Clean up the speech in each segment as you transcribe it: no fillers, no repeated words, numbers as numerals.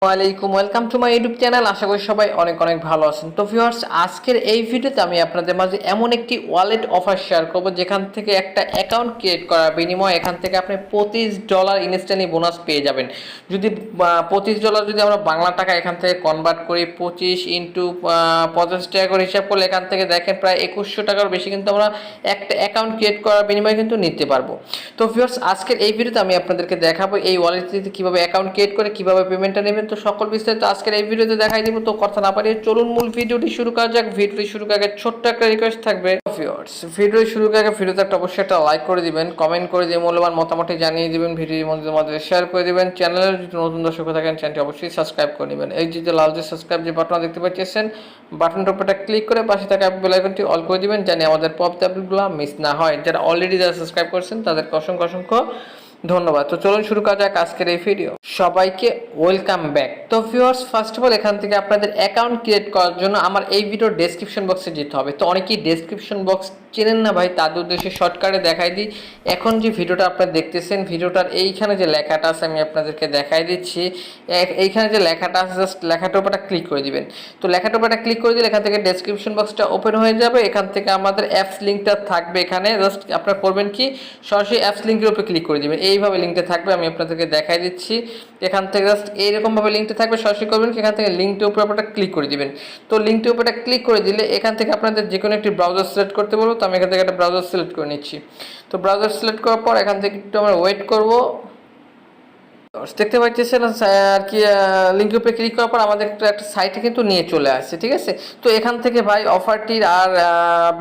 ওয়ালাইকুম welcome to my YouTube channel. আশা করি সবাই অনেক অনেক ভালো আছেন। তো ভিউয়ার্স, আজকের এই ভিডিওতে আমি আপনাদের মাঝে এমন একটি ওয়ালেট অফার শেয়ার করব যেখান থেকে একটা অ্যাকাউন্ট ক্রিয়েট করার বিনিময়ে এখান থেকে আপনি $25 ইনস্ট্যান্টলি বোনাস পেয়ে যাবেন। যদি $25 যদি আমরা বাংলা টাকা এখান থেকে কনভার্ট করি, 25 ইন্টু 85 টাকা করে হিসাব করলে এখান থেকে দেখেন প্রায় 2100 টাকার বেশি কিন্তু আমরা একটা অ্যাকাউন্ট ক্রিয়েট করার বিনিময়ে কিন্তু নিতে পারবো। তো ভিউয়ার্স, আজকের এই ভিডিওতে আমি আপনাদেরকে দেখাবো এই ওয়ালেটটিতে কীভাবে অ্যাকাউন্ট ক্রিয়েট করে কীভাবে পেমেন্টটা নেবেন। তো সকল বিস্তারিত আজকের এই ভিডিওতে দেখাই দিব। তো কথা না পারিয়ে চলুন মূল ভিডিওটি শুরু করা যাক। ভিডিওটি শুরু করার আগে ছোট্ট একটা রিকোয়েস্ট থাকবে, ভিউয়ার্স ভিডিওটি শুরু করার আগে ভিডিওতে অবশ্যই একটা লাইক করে দিবেন, কমেন্ট করে দিয়ে মূল্যবান মতামতটি জানিয়ে দিবেন, ভিডিওর মধ্যে শেয়ার করে দিবেন। চ্যানেলের যদি নতুন দর্শক থাকেন চ্যানেলটি অবশ্যই সাবস্ক্রাইব করে নেবেন। এই যে লাল যে সাবস্ক্রাইব যে বাটন দেখতে পাচ্ছেন, বাটনটার উপরটা ক্লিক করে পাশে থাকা বেল আইকনটি অল করে দিবেন, জানি আমাদের পপ আপডেটগুলো মিস না হয়। যারা অলরেডি সাবস্ক্রাইব করছেন তাদেরকে অসংখ্য ধন্যবাদ। তো চলুন শুরু করা যাক আজকের এই ভিডিও। সবাইকে ওয়েলকাম ব্যাক। তো ভিউয়ার্স, ফার্স্ট অফ অল এখান থেকে আপনাদের অ্যাকাউন্ট ক্রিয়েট করার জন্য আমার এই ভিডিওর ডেসক্রিপশন বক্সে যেতে হবে। তো অনেকেই ডেসক্রিপশন বক্স চেনেন না ভাই, তাদের উদ্দেশ্যে শর্টকাটে দেখাই দিই। এখন যে ভিডিওটা আপনারা দেখতেছেন, ভিডিওটার এইখানে যে লেখাটা আছে আমি আপনাদেরকে দেখাই দিচ্ছি। এইখানে যে লেখাটা আছে জাস্ট লেখাটার উপরটা ক্লিক করে দিবেন। তো লেখাটার উপরটা ক্লিক করে দিলে এখান থেকে ডেসক্রিপশন বক্সটা ওপেন হয়ে যাবে। এখান থেকে আমাদের অ্যাপস লিঙ্কটা থাকবে। এখানে জাস্ট আপনারা করবেন কি, সরাসরি অ্যাপস লিঙ্কের উপরে ক্লিক করে দিবেন। এইভাবে লিঙ্কটা থাকবে, আমি আপনাদেরকে দেখাই দিচ্ছি। এখান থেকে জাস্ট এইরকমভাবে লিঙ্কটা থাকবে, সরাসরি করবেন কি এখান থেকে লিঙ্কটার উপরে আপনারা ক্লিক করে দিবেন। তো লিঙ্কটার উপরে ক্লিক করে দিলে এখান থেকে আপনাদের যে কোনো একটি ব্রাউজার সিলেক্ট করতে বলবো। তো আমি এখান থেকে একটা ব্রাউজার সিলেক্ট করে নিচ্ছি। তো ব্রাউজার সিলেক্ট করার পর এখান থেকে একটু আমরা ওয়েট করব। দেখতে পাচ্ছেন আর কি, লিঙ্কের উপরে ক্লিক করার পর আমাদের একটা সাইটে কিন্তু নিয়ে চলে আসছে, ঠিক আছে। তো এখান থেকে ভাই অফারটির আর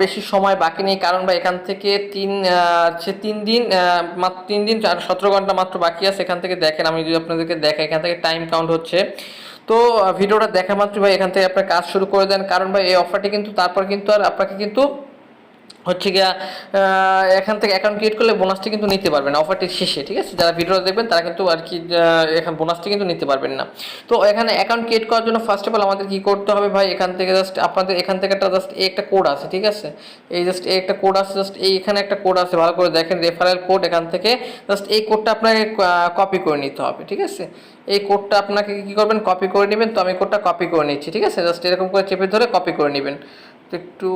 বেশি সময় বাকি নেই, কারণ ভাই এখান থেকে তিন দিন মাত্র 3 দিন আর 17 ঘন্টা মাত্র বাকি আছে। এখান থেকে দেখেন, আমি যদি আপনাদেরকে দেখাই, এখান থেকে টাইম কাউন্ট হচ্ছে। তো ভিডিওটা দেখা মাত্র ভাই এখান থেকে আপনার কাজ শুরু করে দেন, কারণ ভাই এই অফারটি কিন্তু তারপর কিন্তু আর আপনাকে কিন্তু হচ্ছে গিয়া এখান থেকে অ্যাকাউন্ট ক্রিয়েট করলে বোনাসটি কিন্তু নিতে পারবেন না অফারটির শেষে, ঠিক আছে। যারা ভিডিওটা দেখবেন তারা কিন্তু আর কি এখান বোনাসটি কিন্তু নিতে পারবেন না। তো এখানে অ্যাকাউন্ট ক্রিয়েট করার জন্য ফার্স্ট অফ অল আমাদের কী করতে হবে ভাই, এখান থেকে জাস্ট আপনাদের এখান থেকে একটা কোড আছে, ঠিক আছে। এই একটা কোড আছে, জাস্ট এখানে একটা কোড আছে, ভালো করে দেখেন, রেফারেল কোড। এখান থেকে জাস্ট এই কোডটা আপনাকে কপি করে নিতে হবে, ঠিক আছে। এই কোডটা আপনাকে কী করবেন, কপি করে নেবেন। তো আমি কোডটা কপি করে নিচ্ছি, ঠিক আছে। জাস্ট এরকম করে চেপে ধরে কপি করে নেবেন। তো একটু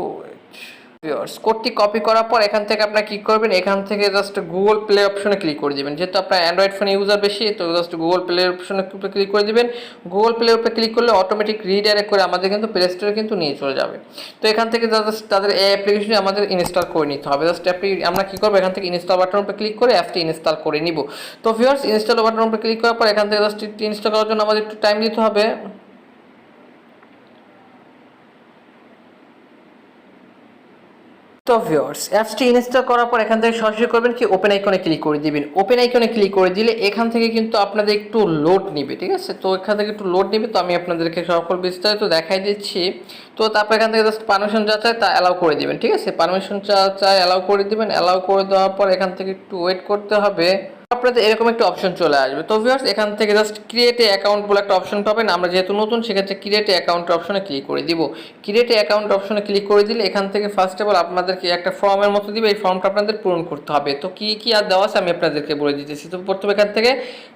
কোডটি কপি করার পর এখান থেকে আপনারা কী করবেন, এখান থেকে জাস্ট গুগল প্লে অপশনে ক্লিক করে দেবেন। যেহেতু আপনার অ্যান্ড্রয়েড ফোন ইউজার বেশি, তো জাস্ট গুগল প্লে অপশনে ক্লিক করে দেবেন। গুগল প্লে উপরে ক্লিক করলে অটোমেটিক রিডাইরেক্ট করে আমাদের কিন্তু প্লে স্টোরে কিন্তু নিয়ে চলে যাবে। তো এখান থেকে জাস্ট তাদের এই অ্যাপ্লিকেশনটি আমাদের ইনস্টল করে নিতে হবে। জাস্ট আমরা কী করবো, এখান থেকে ইনস্টল বাটনের উপরে ক্লিক করে অ্যাপটি ইনস্টল করে নিব। তো ভিউয়ার্স, ইনস্টল বাটনের উপরে ক্লিক করার পর এখান থেকে জাস্ট ইনস্টল করার জন্য আমাদের একটু টাইম দিতে হবে। তো ভিউয়ার্স, অ্যাপসটি ইনস্টল করার পর এখান থেকে সরাসরি করবেন কি ওপেন আইকনে ক্লিক করে দিবেন। ওপেন আইকনে ক্লিক করে দিলে এখান থেকে কিন্তু আপনাদের একটু লোড নিবে, ঠিক আছে। তো এখান থেকে একটু লোড নিবে। তো আমি আপনাদেরকে সকল বিস্তারিত দেখাই দিচ্ছি। তো তারপর এখান থেকে জাস্ট পারমিশন যা চায় তা অ্যালাউ করে দিবেন, ঠিক আছে। পারমিশন যা চায় অ্যালাউ করে দিবেন। অ্যালাউ করে দেওয়ার পর এখান থেকে একটু ওয়েট করতে হবে, আপনাদের এরকম একটা অপশন চলে আসবে। তো ভিউয়ার্স, এখান থেকে জাস্ট ক্রিয়েট এ অ্যাকাউন্ট বলে একটা অপশন পাবেন। আমরা যেহেতু নতুন, সেক্ষেত্রে ক্রিয়েট এ অ্যাকাউন্ট অপশনে ক্লিক করে দিব। ক্রিয়েট এ অ্যাকাউন্ট অপশনে ক্লিক করে দিলে এখান থেকে ফার্স্ট অফ অল আপনাদেরকে একটা ফর্মের মতো দিবে। এই ফর্মটা আপনাদের পূরণ করতে হবে। তো কি আর দেওয়া আছে আমি আপনাদেরকে বলে দিতেছি। তো প্রথমে এখান থেকে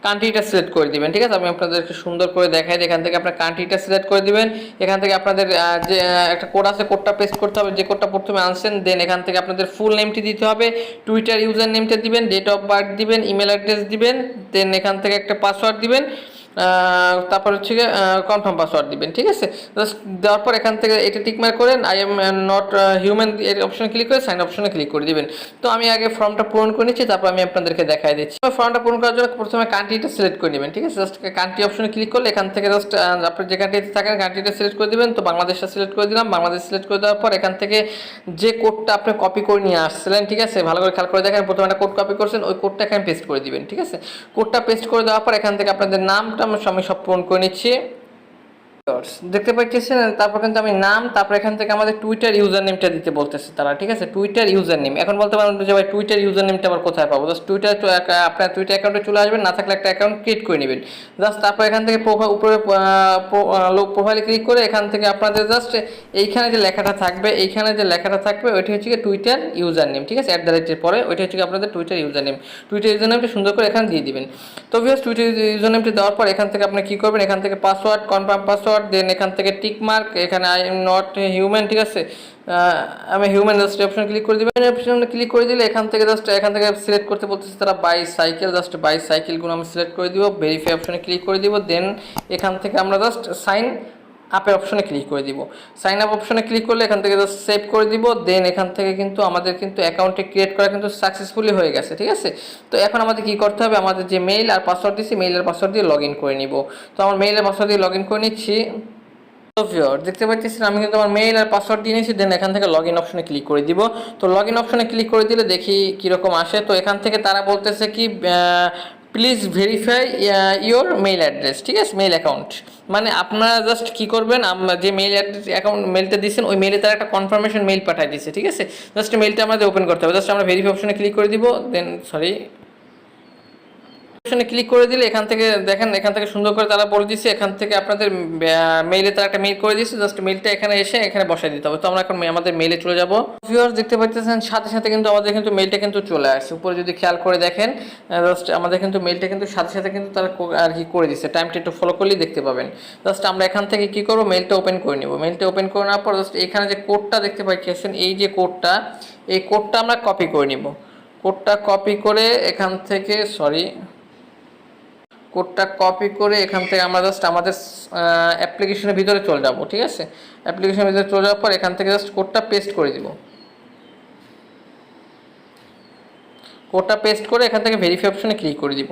কান্ট্রিটা সিলেক্ট করে দিবেন, ঠিক আছে। আমি আপনাদেরকে সুন্দর করে দেখাই দিই। এখান থেকে আপনার কান্ট্রিটা সিলেক্ট করে দিবেন। এখান থেকে আপনাদের যে একটা কোড আছে, কোডটা পেস্ট করতে হবে, যে কোডটা প্রথমে আনছেন। দেন এখান থেকে আপনাদের ফুল নেমটি দিতে হবে, টুইটার ইউজার নেমটা দিবেন, ডেট অফ বার্থ দিবেন, ইমেল অ্যাড্রেস দিবেন। দেন এখান থেকে একটা পাসওয়ার্ড দিবেন, তারপর হচ্ছে গিয়ে কনফার্ম পাসওয়ার্ড দিবেন, ঠিক আছে। জাস্ট দেওয়ার পর এখান থেকে এটা টিকমার্ক করেন, আই এম নট হিউম্যান এর অপশনে ক্লিক করে সাইন অপশনে ক্লিক করে দিবেন। তো আমি আগে ফর্মটা পূরণ করে নিচ্ছি, তারপর আমি আপনাদেরকে দেখাই দিচ্ছি। ফর্মটা পূরণ করার জন্য প্রথমে কান্ট্রিটা সিলেক্ট করে নেবেন, ঠিক আছে। জাস্ট কান্ট্রি অপশনে ক্লিক করলে এখান থেকে জাস্ট আপনি যে কান্ট্রিতে থাকেন কান্ট্রিটা সিলেক্ট করে দিবেন। তো বাংলাদেশটা সিলেক্ট করে দিলাম। বাংলাদেশ সিলেক্ট করে দেওয়ার পর এখান থেকে যে কোডটা আপনি কপি করে নিয়ে আসছিলেন, ঠিক আছে, ভালো করে খেয়াল করে দেখেন। প্রথমে একটা কোড কপি করছেন, ওই কোডটা এখানে পেস্ট করে দিবেন, ঠিক আছে। কোডটা পেস্ট করে দেওয়ার পর এখান থেকে আপনাদের নামটা আমি সব পূরণ করে নিচ্ছি। দেখতে পাচ্ছেন, তারপর কিন্তু আমি নাম, তারপর এখান থেকে আমাদের টুইটার ইউজার নেমটা দিতে বলতেছে তারা, ঠিক আছে, টুইটার ইউজার নেম। এখন বলতে পারেন যে ভাই টুইটার ইউজার নেমটা আবার কোথায় পাবো? জাস্ট টুইটার, আপনার টুইটার অ্যাকাউন্টে চলে আসবেন, না থাকলে একটা অ্যাকাউন্ট ক্রিয়েট করে নেবেন জাস্ট। তারপর এখান থেকে উপরে প্রোফাইলে ক্লিক করে এখান থেকে আপনাদের জাস্ট এইখানে যে লেখাটা থাকবে, এইখানে যে লেখাটা থাকবে ওইটা হচ্ছে কি টুইটার ইউজার নেম, ঠিক আছে, @এর পরে ওইটা হচ্ছে কি আপনাদের Twitter user name. Twitter user নেমটা সুন্দর করে এখানে দিয়ে দিবেন। তো ভিউয়ার্স, টুইটার ইউজার নেমটা দেওয়ার পর এখান থেকে আপনি কী করবেন, এখান থেকে পাসওয়ার্ড, কনফার্ম পাসওয়ার্ড, দেন এখান থেকে টিক মার্ক, এখানে আই এম নট হিউম্যান, ঠিক আছে, আমি হিউম্যান জাস্ট অপশন ক্লিক করে দেবেন। অপশনে ক্লিক করে দিলে এখান থেকে জাস্ট এখান থেকে সিলেক্ট করতে বলতেছে তারা বাইসাইকেল, জাস্ট বাইসাইকেলগুলো আমি সিলেক্ট করে দিব, ভেরিফাই অপশনে ক্লিক করে দিব, দেন এখান থেকে আমরা জাস্ট সাইন আপের অপশনে ক্লিক করে দিব। সাইন আপ অপশনে ক্লিক করলে এখান থেকে জাস্ট সেভ করে দিব, দেন এখান থেকে কিন্তু আমাদের কিন্তু অ্যাকাউন্টে ক্রিয়েট করা কিন্তু সাকসেসফুলি হয়ে গেছে, ঠিক আছে। তো এখন আমাদের কী করতে হবে, আমাদের যে মেইল আর পাসওয়ার্ড দিচ্ছি, মেইল আর পাসওয়ার্ড দিয়ে লগ ইন করে নিব। তো আমার মেইল আর পাসওয়ার্ড দিয়ে লগ ইন করে নিচ্ছি। তো ভিউয়ার দেখতে পাচ্ছেন আমি কিন্তু আমার মেইল আর পাসওয়ার্ড দিয়ে নিয়েছি, দেন এখান থেকে লগ ইন অপশনে ক্লিক করে দিব। তো লগ ইন অপশনে ক্লিক করে দিলে দেখি কীরকম আসে। তো এখান থেকে তারা বলতেছে কি please verify your mail address, ঠিক আছে, মেইল অ্যাকাউন্ট। মানে আপনারা জাস্ট কী করবেন, যে মেইল অ্যাড্রেস অ্যাকাউন্ট মেইলটা দিচ্ছেন ওই মেইলে তারা একটা কনফার্মেশন মেইল পাঠিয়ে দিচ্ছে, ঠিক আছে। জাস্ট মেইলটা আমাদের ওপেন করতে হবে, জাস্ট আমরা ভেরিফাই অপশনে ক্লিক করে দিব, দেন অপশনে ক্লিক করে দিলে এখান থেকে দেখেন, এখান থেকে সুন্দর করে তারা বলে দিচ্ছে, এখান থেকে আপনাদের মেইলে তারা একটা মেইল করে দিচ্ছে, জাস্ট মেইলটা এখানে এসে এখানে বসাই দিতে হবে। তো আমরা এখন আমাদের মেইলে চলে যাব। ভিউয়ার্স দেখতে পাচ্ছেন সাথে সাথে কিন্তু আমাদের কিন্তু মেইলটা কিন্তু চলে আসছে, উপরে যদি খেয়াল করে দেখেন জাস্ট আমাদের কিন্তু মেইলটা কিন্তু সাথে সাথে কিন্তু তারা আর কি করে দিচ্ছে, টাইমটা একটু ফলো করলেই দেখতে পাবেন। জাস্ট আমরা এখান থেকে কী করবো, মেইলটা ওপেন করে নেব। মেইলটা ওপেন করে নেওয়ার পর জাস্ট এখানে যে কোডটা দেখতে পাচ্ছেন, এই যে কোডটা, এই কোডটা আমরা কপি করে নিব। কোডটা কপি করে এখান থেকে কোডটা কপি করে এখান থেকে আমরা জাস্ট আমাদের অ্যাপ্লিকেশনের ভিতরে চলে যাব, ঠিক আছে। অ্যাপ্লিকেশনের ভিতরে চলে যাওয়ার পর এখান থেকে জাস্ট কোডটা পেস্ট করে দিব। কোডটা পেস্ট করে এখান থেকে ভেরিফাই অপশনে ক্লিক করে দিব।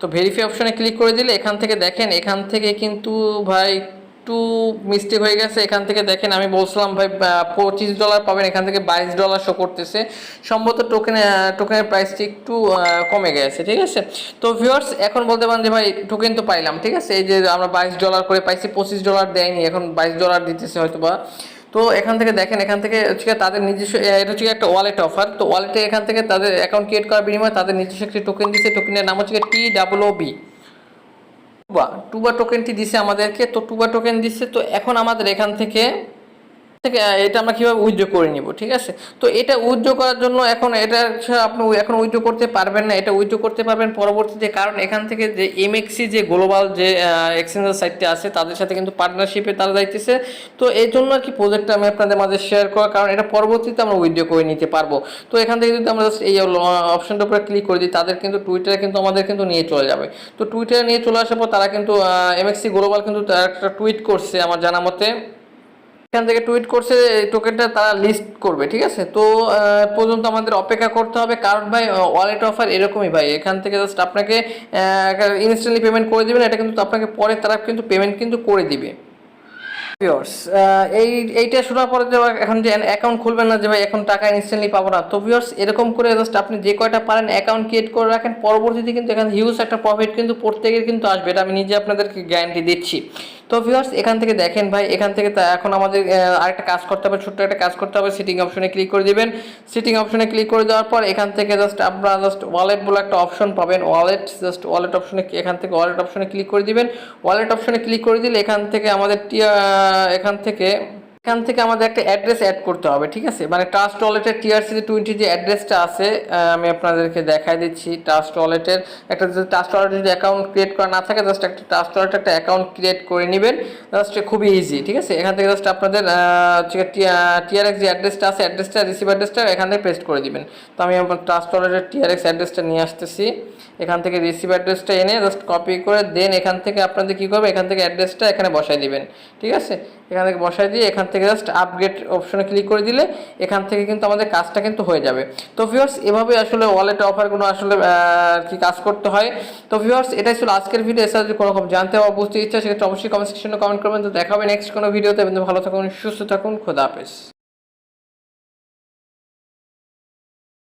তো ভেরিফাই অপশনে ক্লিক করে দিলে এখান থেকে দেখেন, এখান থেকে কিন্তু ভাই একটু মিস্টেক হয়ে গেছে। এখান থেকে দেখেন আমি বলছিলাম ভাই $25 পাবেন, এখান থেকে $22 শো করতেছে। সম্ভবত টোকেনের প্রাইসটি একটু কমে গেছে, ঠিক আছে। তো ভিউয়ার্স এখন বলতে পারেন যে ভাই টোকেন তো পাইলাম, ঠিক আছে, এই যে আমরা $22 করে পাইছি, $25 দেয়নি, এখন $22 দিতেছে হয়তো বা। তো এখান থেকে দেখেন, এখান থেকে হচ্ছে তাদের নিজস্ব, এটা হচ্ছে একটা ওয়ালেট অফার। তো ওয়ালেটে এখান থেকে তাদের অ্যাকাউন্ট ক্রিয়েট করার বিনিময়ে তাদের নিজস্ব একটি টোকেন দিচ্ছে, টোকেনের নাম হচ্ছে TOOB, টুবা টোকেনটি দিছে আমাদেরকে। তো টুবা টোকেন দিচ্ছে। তো এখন আমাদের এখান থেকে এটা আমরা কীভাবে উইথড্র করে নিব, ঠিক আছে। তো এটা উইথড্র করার জন্য এখন এটা আপনি এখন উইথড্র করতে পারবেন না, এটা উইথড্র করতে পারবেন পরবর্তীতে, কারণ এখান থেকে যে এমএক্সি যে গ্লোবাল যে এক্সচেঞ্জের সাইটটা আছে তাদের সাথে কিন্তু পার্টনারশিপে তারা যাইতেছে। তো এই জন্য আর কি প্রজেক্টটা আমি আপনাদের মাঝে শেয়ার করা, কারণ এটা পরবর্তীতে আমরা উইথড্র করে নিতে পারবো। তো এখান থেকে যদি আমরা জাস্ট এই অপশনটার উপরে ক্লিক করে দিই, তাদের কিন্তু টুইটারে কিন্তু আমাদের কিন্তু নিয়ে চলে যাবে। তো টুইটারে নিয়ে চলে আসার পর তারা কিন্তু এমএক্সি গ্লোবাল কিন্তু একটা টুইট করছে আমার জানা মতে, এখান থেকে টুইট করছে এই টোকেনটা তারা লিস্ট করবে, ঠিক আছে। তো পর্যন্ত আমাদের অপেক্ষা করতে হবে, কারণ ভাই ওয়ালেট অফার এরকমই ভাই, এখান থেকে জাস্ট আপনাকে ইনস্ট্যান্টলি পেমেন্ট করে দিবেন, এটা কিন্তু আপনাকে পরে তারা কিন্তু পেমেন্ট কিন্তু করে দিবে। ভিউয়ার্স এইটা শোনার পরে যে এখন যে অ্যাকাউন্ট খুলবেন না যে ভাই এখন টাকা ইনস্ট্যান্টলি পাবো না, তো ভিউয়ার্স এরকম করে জাস্ট আপনি যে কয়টা পারেন অ্যাকাউন্ট ক্রিয়েট করে রাখেন, পরবর্তীতে কিন্তু এখানে হিউজ একটা প্রফিট কিন্তু প্রত্যেকের কিন্তু আসবে, এটা আমি নিজে আপনাদেরকে গ্যারান্টি দিচ্ছি। তো ভিউয়ার্স এখান থেকে দেখেন ভাই, এখান থেকে এখন আমাদের আরেকটা কাজ করতে হবে, ছোট্ট একটা কাজ করতে হবে। সিটিং অপশনে ক্লিক করে দিবেন। সিটিং অপশনে ক্লিক করে দেওয়ার পর এখান থেকে জাস্ট আপনারা জাস্ট ওয়ালেট বলে একটা অপশন পাবেন, ওয়ালেট, জাস্ট ওয়ালেট অপশনে এখান থেকে ওয়ালেট অপশনে ক্লিক করে দিবেন। ওয়ালেট অপশনে ক্লিক করে দিলে এখান থেকে আমাদের এখান থেকে আমাদের একটা অ্যাড্রেস অ্যাড করতে হবে, ঠিক আছে। মানে ট্রাস্ট ওয়ালেটের TRC20 যে অ্যাড্রেসটা আছে আমি আপনাদেরকে দেখাই দিচ্ছি। ট্রাস্ট ওয়ালেটের একটা ট্রাস্ট ওয়ালেটের যদি অ্যাকাউন্ট ক্রিয়েট করা না থাকে, জাস্ট একটা ট্রাস্ট ওয়ালেটের একটা অ্যাকাউন্ট ক্রিয়েট করে নেবেন, জাস্ট খুবই ইজি, ঠিক আছে। এখান থেকে জাস্ট আপনাদের TRX যে অ্যাড্রেসটা আছে, অ্যাড্রেসটা রিসিভ অ্যাড্রেসটা এখান থেকে পেস্ট করে দিবেন। তো আমি আমার ট্রাস্ট ওয়ালেটের TRX অ্যাড্রেসটা নিয়ে আসতেছি, এখান থেকে রিসিভ অ্যাড্রেসটা এনে জাস্ট কপি করে দেন এখান থেকে আপনাদের কী করবে, এখান থেকে অ্যাড্রেসটা এখানে বসাই দিবেন, ঠিক আছে। এখান থেকে বসাই দিয়ে এখান থেকে জাস্ট আপগ্রেড অপশনে ক্লিক করে দিলে এখান থেকে কিন্তু আমাদের কাজটা কিন্তু হয়ে যাবে। তো ভিউয়ার্স এভাবে আসলে ওয়ালেট অফারগুলো আসলে কি কাজ করতে হয়। তো ভিউয়ার্স এটাই ছিল আজকের ভিডিও। এছাড়া যদি কোনো রকম জানতে বা বুঝতে ইচ্ছা সেক্ষেত্রে অবশ্যই কমেন্ট সেকশনে কমেন্ট করবেন। তো দেখা হবে নেক্সট কোনো ভিডিওতে। ভালো থাকুন, সুস্থ থাকুন, খোদা হাফেজ।